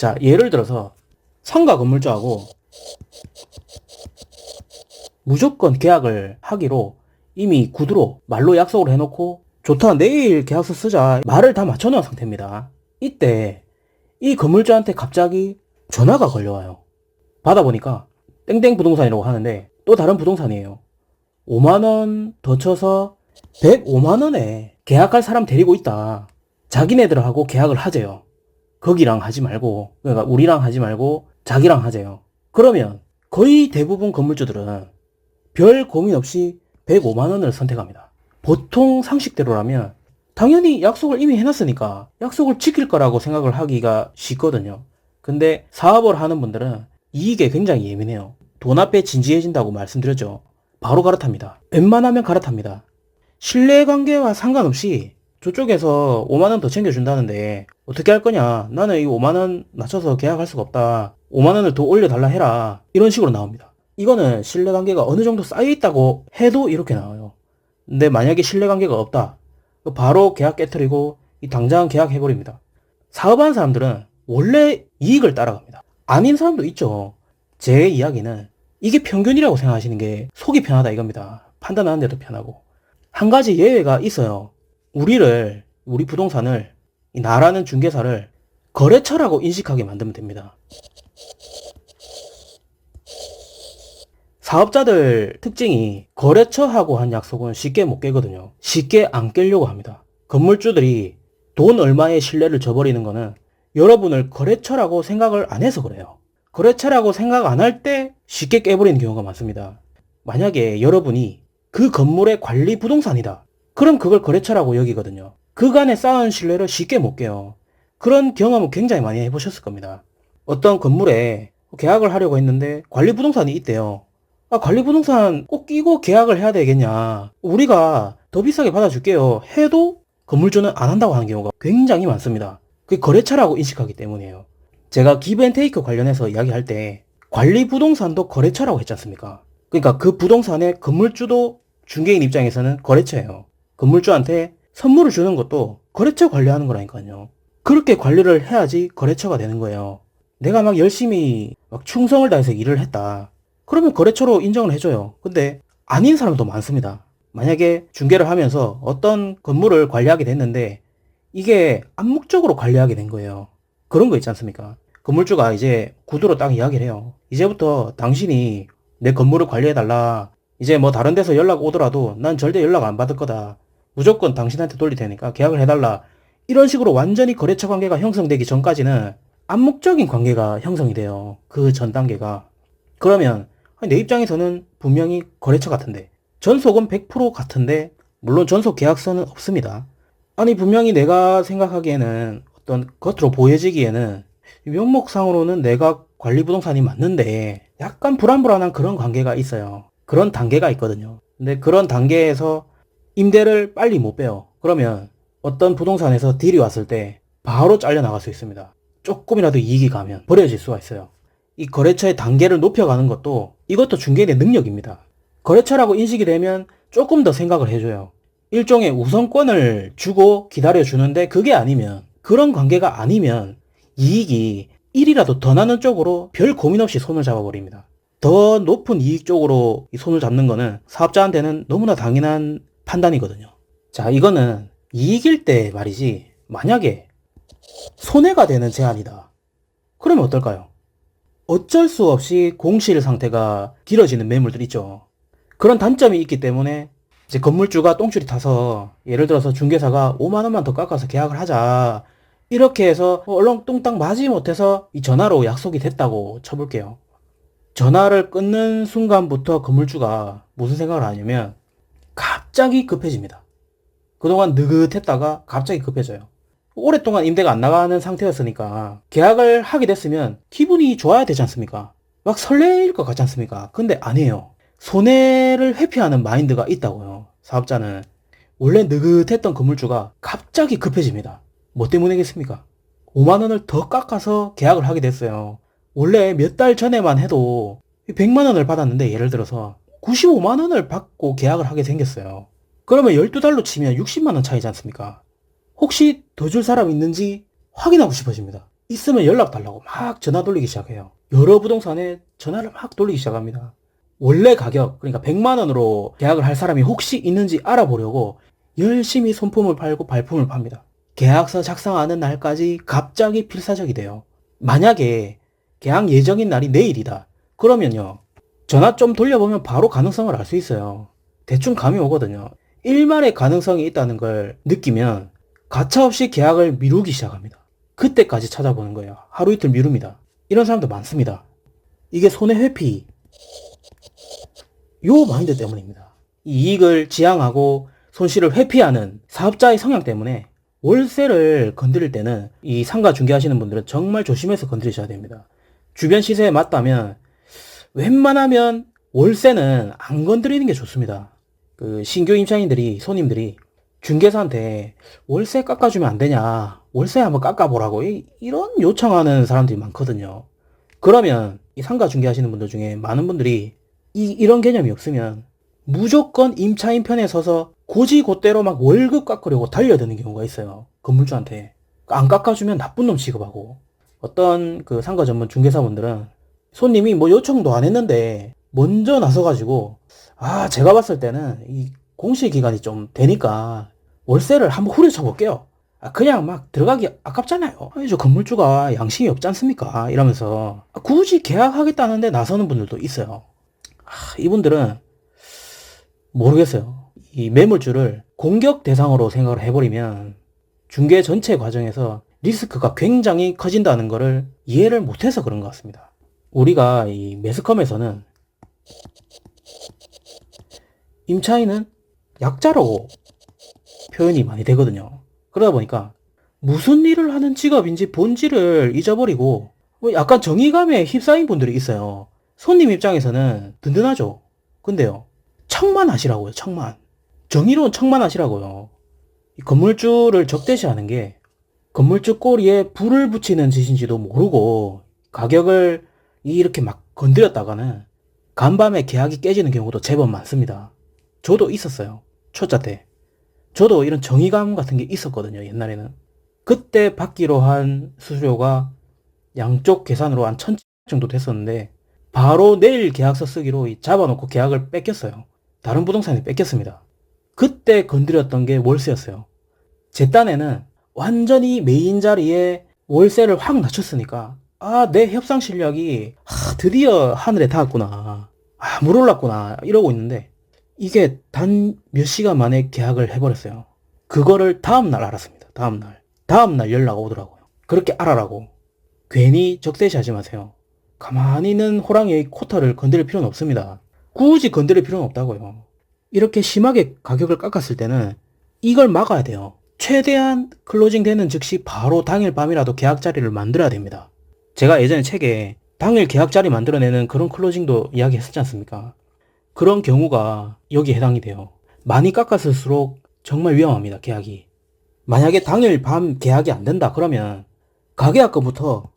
자, 예를 들어서 상가 건물주하고 무조건 계약을 하기로 이미 구두로 말로 약속을 해놓고 좋다 내일 계약서 쓰자 말을 다 맞춰놓은 상태입니다. 이때 이 건물주한테 갑자기 전화가 걸려와요. 받아보니까 땡땡 부동산이라고 하는데 또 다른 부동산이에요. 5만원 더 쳐서 105만원에 계약할 사람 데리고 있다. 자기네들하고 계약을 하재요. 거기랑 하지 말고, 그러니까 우리랑 하지 말고 자기랑 하재요. 그러면 거의 대부분 건물주들은 별 고민 없이 105만원을 선택합니다. 보통 상식대로라면 당연히 약속을 이미 해놨으니까 약속을 지킬 거라고 생각을 하기가 쉽거든요. 근데 사업을 하는 분들은 이익에 굉장히 예민해요. 돈 앞에 진지해진다고 말씀드렸죠. 바로 갈아탑니다. 웬만하면 갈아탑니다. 신뢰관계와 상관없이 저쪽에서 5만원 더 챙겨준다는데 어떻게 할 거냐, 나는 이 5만원 낮춰서 계약할 수가 없다, 5만원을 더 올려달라 해라, 이런 식으로 나옵니다. 이거는 신뢰관계가 어느 정도 쌓여있다고 해도 이렇게 나와요. 근데 만약에 신뢰관계가 없다, 바로 계약 깨트리고 당장 계약해버립니다. 사업하는 사람들은 원래 이익을 따라갑니다. 아닌 사람도 있죠. 제 이야기는 이게 평균이라고 생각하시는 게 속이 편하다 이겁니다. 판단하는 데도 편하고. 한 가지 예외가 있어요. 우리 부동산을, 나라는 중개사를 거래처라고 인식하게 만들면 됩니다. 사업자들 특징이 거래처하고 한 약속은 쉽게 못 깨거든요. 쉽게 안 깨려고 합니다. 건물주들이 돈 얼마의 신뢰를 저버리는 거는 여러분을 거래처라고 생각을 안 해서 그래요. 거래처라고 생각 안 할 때 쉽게 깨버리는 경우가 많습니다. 만약에 여러분이 그 건물의 관리 부동산이다, 그럼 그걸 거래처라고 여기거든요. 그간에 쌓은 신뢰를 쉽게 못 깨요. 그런 경험을 굉장히 많이 해보셨을 겁니다. 어떤 건물에 계약을 하려고 했는데 관리 부동산이 있대요. 아, 관리 부동산 꼭 끼고 계약을 해야 되겠냐, 우리가 더 비싸게 받아줄게요 해도 건물주는 안 한다고 하는 경우가 굉장히 많습니다. 그게 거래처라고 인식하기 때문이에요. 제가 기브앤테이크 관련해서 이야기할 때 관리 부동산도 거래처라고 했지 않습니까? 그러니까 그 부동산의 건물주도 중개인 입장에서는 거래처예요. 건물주한테 선물을 주는 것도 거래처 관리하는 거라니까요. 그렇게 관리를 해야지 거래처가 되는 거예요. 내가 막 열심히 막 충성을 다해서 일을 했다, 그러면 거래처로 인정을 해줘요. 근데 아닌 사람도 많습니다. 만약에 중개를 하면서 어떤 건물을 관리하게 됐는데 이게 암묵적으로 관리하게 된 거예요. 그런 거 있지 않습니까? 건물주가 이제 구두로 딱 이야기를 해요. 이제부터 당신이 내 건물을 관리해달라. 이제 뭐 다른 데서 연락 오더라도 난 절대 연락 안 받을 거다. 무조건 당신한테 돌릴 테니까 계약을 해달라. 이런 식으로 완전히 거래처 관계가 형성되기 전까지는 암묵적인 관계가 형성이 돼요. 그 전 단계가. 그러면 내 입장에서는 분명히 거래처 같은데, 전속은 100% 같은데, 물론 전속 계약서는 없습니다. 아니 분명히 내가 생각하기에는, 어떤 겉으로 보여지기에는 명목상으로는 내가 관리 부동산이 맞는데 약간 불안불안한 그런 관계가 있어요. 그런 단계가 있거든요. 근데 그런 단계에서 임대를 빨리 못 빼요. 그러면 어떤 부동산에서 딜이 왔을 때 바로 잘려나갈 수 있습니다. 조금이라도 이익이 가면 버려질 수가 있어요. 이 거래처의 단계를 높여가는 것도, 이것도 중개인의 능력입니다. 거래처라고 인식이 되면 조금 더 생각을 해줘요. 일종의 우선권을 주고 기다려주는데, 그게 아니면, 그런 관계가 아니면 이익이 1이라도 더 나는 쪽으로 별 고민 없이 손을 잡아버립니다. 더 높은 이익 쪽으로 손을 잡는 거는 사업자한테는 너무나 당연한 판단이거든요. 자, 이거는 이익일 때 말이지, 만약에 손해가 되는 제한이다, 그러면 어떨까요? 어쩔 수 없이 공실 상태가 길어지는 매물들 있죠. 그런 단점이 있기 때문에 이제 건물주가 똥줄이 타서, 예를 들어서 중개사가 5만원만 더 깎아서 계약을 하자, 이렇게 해서 얼렁뚱땅 마지 못해서 이 전화로 약속이 됐다고 쳐볼게요. 전화를 끊는 순간부터 건물주가 무슨 생각을 하냐면 갑자기 급해집니다. 그동안 느긋했다가 갑자기 급해져요. 오랫동안 임대가 안 나가는 상태였으니까 계약을 하게 됐으면 기분이 좋아야 되지 않습니까? 막 설레일 것 같지 않습니까? 근데 아니에요. 손해를 회피하는 마인드가 있다고요. 사업자는. 원래 느긋했던 건물주가 갑자기 급해집니다. 뭐 때문이겠습니까? 5만원을 더 깎아서 계약을 하게 됐어요. 원래 몇 달 전에만 해도 100만원을 받았는데, 예를 들어서 95만원을 받고 계약을 하게 생겼어요. 그러면 12달로 치면 60만원 차이지 않습니까? 혹시 더 줄 사람 있는지 확인하고 싶어집니다. 있으면 연락 달라고 막 전화 돌리기 시작해요. 여러 부동산에 전화를 막 돌리기 시작합니다. 원래 가격, 그러니까 100만 원으로 계약을 할 사람이 혹시 있는지 알아보려고 열심히 손품을 팔고 발품을 팝니다. 계약서 작성하는 날까지 갑자기 필사적이 돼요. 만약에 계약 예정인 날이 내일이다. 그러면요. 전화 좀 돌려보면 바로 가능성을 알 수 있어요. 대충 감이 오거든요. 일말의 가능성이 있다는 걸 느끼면 가차없이 계약을 미루기 시작합니다. 그때까지 찾아보는 거예요. 하루 이틀 미룹니다. 이런 사람도 많습니다. 이게 손해 회피, 요 마인드 때문입니다. 이익을 지향하고 손실을 회피하는 사업자의 성향 때문에 월세를 건드릴 때는 이 상가 중개하시는 분들은 정말 조심해서 건드리셔야 됩니다. 주변 시세에 맞다면 웬만하면 월세는 안 건드리는 게 좋습니다. 그 신규 임차인들이, 손님들이 중개사한테 월세 깎아주면 안 되냐, 월세 한번 깎아보라고 이런 요청하는 사람들이 많거든요. 그러면 이 상가 중개하시는 분들 중에 많은 분들이 이런 개념이 없으면 무조건 임차인 편에 서서 고지고대로 막 월급 깎으려고 달려드는 경우가 있어요. 건물주한테. 안 깎아주면 나쁜 놈 취급하고. 어떤 그 상가 전문 중개사분들은 손님이 뭐 요청도 안 했는데 먼저 나서가지고, 아, 제가 봤을 때는 이 공시기간이 좀 되니까 월세를 한번 후려쳐 볼게요. 아, 그냥 막 들어가기 아깝잖아요. 아니, 저 건물주가 양심이 없지 않습니까? 이러면서 굳이 계약하겠다는데 나서는 분들도 있어요. 이분들은 모르겠어요. 이 매물주를 공격 대상으로 생각을 해버리면 중개 전체 과정에서 리스크가 굉장히 커진다는 것을 이해를 못해서 그런 것 같습니다. 우리가 이 매스컴에서는 임차인은 약자로 표현이 많이 되거든요. 그러다 보니까 무슨 일을 하는 직업인지 본질을 잊어버리고 약간 정의감에 휩싸인 분들이 있어요. 손님 입장에서는 든든하죠. 근데요, 척만 하시라고요. 척만. 정의로운 척만 하시라고요. 이 건물주를 적대시하는 게 건물주 꼬리에 불을 붙이는 짓인지도 모르고 가격을 이렇게 막 건드렸다가는 간밤에 계약이 깨지는 경우도 제법 많습니다. 저도 있었어요. 초짜 때. 저도 이런 정의감 같은 게 있었거든요. 옛날에는. 그때 받기로 한 수수료가 양쪽 계산으로 한 1,000 정도 됐었는데 바로 내일 계약서 쓰기로 잡아놓고 계약을 뺏겼어요. 다른 부동산에 뺏겼습니다. 그때 건드렸던 게 월세였어요. 제 딴에는 완전히 메인 자리에 월세를 확 낮췄으니까 내 협상 실력이 드디어 하늘에 닿았구나. 물 올랐구나. 이러고 있는데 이게 단 몇 시간 만에 계약을 해버렸어요. 그거를 다음날 알았습니다. 다음날 연락 오더라고요. 그렇게 알아라고. 괜히 적대시하지 마세요. 가만히 있는 호랑이의 코털을 건드릴 필요는 없습니다. 굳이 건드릴 필요는 없다고요. 이렇게 심하게 가격을 깎았을 때는 이걸 막아야 돼요. 최대한 클로징 되는 즉시 바로 당일 밤이라도 계약 자리를 만들어야 됩니다. 제가 예전에 책에 당일 계약 자리 만들어내는 그런 클로징도 이야기했었지 않습니까? 그런 경우가 여기에 해당이 돼요. 많이 깎았을수록 정말 위험합니다. 계약이. 만약에 당일 밤 계약이 안 된다 그러면 가계약금부터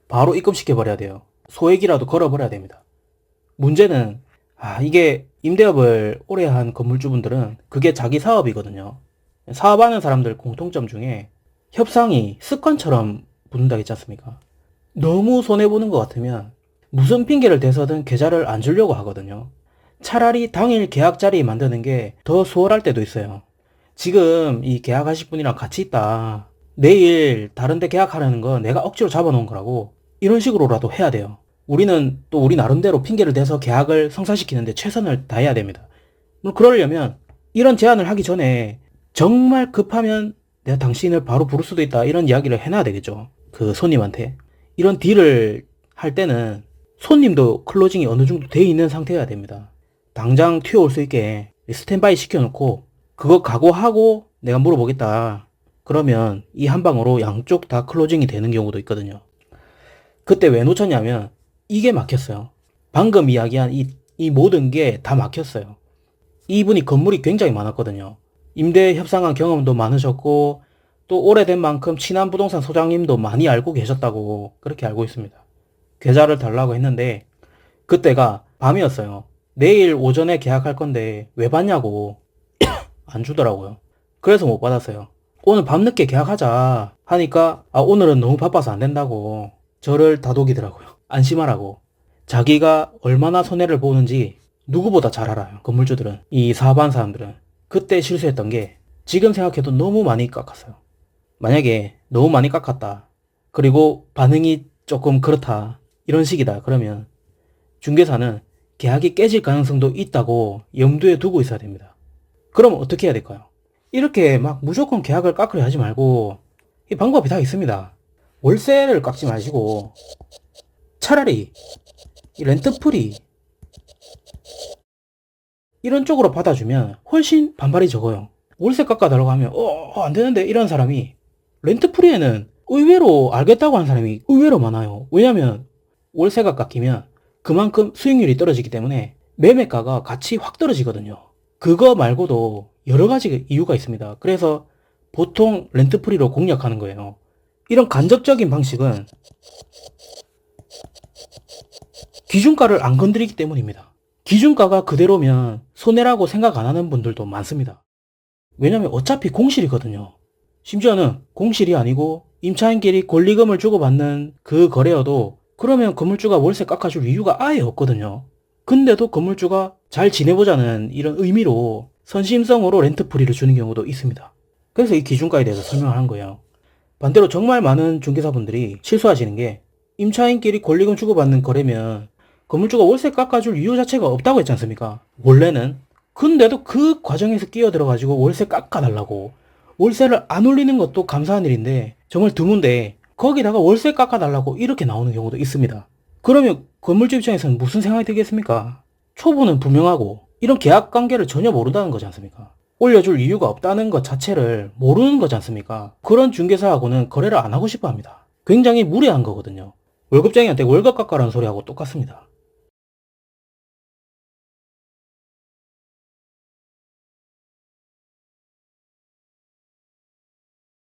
바로 입금시켜버려야 돼요. 소액이라도 걸어버려야 됩니다. 문제는 이게 임대업을 오래 한 건물주분들은 그게 자기 사업이거든요. 사업하는 사람들 공통점 중에 협상이 습관처럼 붙는다 했지 않습니까? 너무 손해보는 것 같으면 무슨 핑계를 대서든 계좌를 안 주려고 하거든요. 차라리 당일 계약 자리 만드는 게 더 수월할 때도 있어요. 지금 이 계약하실 분이랑 같이 있다. 내일 다른 데 계약하려는 거 내가 억지로 잡아놓은 거라고. 이런 식으로라도 해야 돼요. 우리는 또 우리 나름대로 핑계를 대서 계약을 성사시키는데 최선을 다해야 됩니다. 그러려면 이런 제안을 하기 전에 정말 급하면 내가 당신을 바로 부를 수도 있다. 이런 이야기를 해놔야 되겠죠. 그 손님한테. 이런 딜을 할 때는 손님도 클로징이 어느 정도 돼 있는 상태여야 됩니다. 당장 튀어올 수 있게 스탠바이 시켜놓고 그거 각오하고 내가 물어보겠다. 그러면 이 한 방으로 양쪽 다 클로징이 되는 경우도 있거든요. 그때 왜 놓쳤냐면 이게 막혔어요. 방금 이야기한 이 모든 게 다 막혔어요. 이분이 건물이 굉장히 많았거든요. 임대 협상한 경험도 많으셨고 또 오래된 만큼 친한 부동산 소장님도 많이 알고 계셨다고 그렇게 알고 있습니다. 계좌를 달라고 했는데 그때가 밤이었어요. 내일 오전에 계약할 건데 왜 받냐고 안 주더라고요. 그래서 못 받았어요. 오늘 밤늦게 계약하자 하니까 오늘은 너무 바빠서 안 된다고 저를 다독이더라고요. 안심하라고. 자기가 얼마나 손해를 보는지 누구보다 잘 알아요. 건물주들은. 이 사업한 사람들은. 그때 실수했던 게 지금 생각해도 너무 많이 깎았어요. 만약에 너무 많이 깎았다. 그리고 반응이 조금 그렇다. 이런 식이다. 그러면 중개사는 계약이 깨질 가능성도 있다고 염두에 두고 있어야 됩니다. 그럼 어떻게 해야 될까요? 이렇게 막 무조건 계약을 깎으려 하지 말고 이 방법이 다 있습니다. 월세를 깎지 마시고 차라리 이 렌트프리 이런 쪽으로 받아주면 훨씬 반발이 적어요. 월세 깎아달라고 하면 안 되는데 이런 사람이 렌트프리에는 의외로 알겠다고 하는 사람이 의외로 많아요. 왜냐면 월세가 깎이면 그만큼 수익률이 떨어지기 때문에 매매가가 같이 확 떨어지거든요. 그거 말고도 여러 가지 이유가 있습니다. 그래서 보통 렌트프리로 공략하는 거예요. 이런 간접적인 방식은 기준가를 안 건드리기 때문입니다. 기준가가 그대로면 손해라고 생각 안 하는 분들도 많습니다. 왜냐면 어차피 공실이거든요. 심지어는 공실이 아니고 임차인끼리 권리금을 주고받는 그 거래여도 그러면 건물주가 월세 깎아줄 이유가 아예 없거든요. 근데도 건물주가 잘 지내보자는 이런 의미로 선심성으로 렌트프리를 주는 경우도 있습니다. 그래서 이 기준가에 대해서 설명을 한 거예요. 반대로 정말 많은 중개사분들이 실수하시는 게 임차인끼리 권리금 주고받는 거래면 건물주가 월세 깎아줄 이유 자체가 없다고 했지 않습니까? 원래는. 근데도 그 과정에서 끼어들어가지고 월세 깎아달라고. 월세를 안 올리는 것도 감사한 일인데 정말 드문데 거기다가 월세 깎아달라고 이렇게 나오는 경우도 있습니다. 그러면 건물주 입장에서는 무슨 생각이 들겠습니까? 초보는 분명하고 이런 계약 관계를 전혀 모른다는 거지 않습니까? 올려줄 이유가 없다는 것 자체를 모르는 거지 않습니까? 그런 중개사하고는 거래를 안 하고 싶어 합니다. 굉장히 무례한 거거든요. 월급쟁이한테 월급 깎아라는 소리하고 똑같습니다.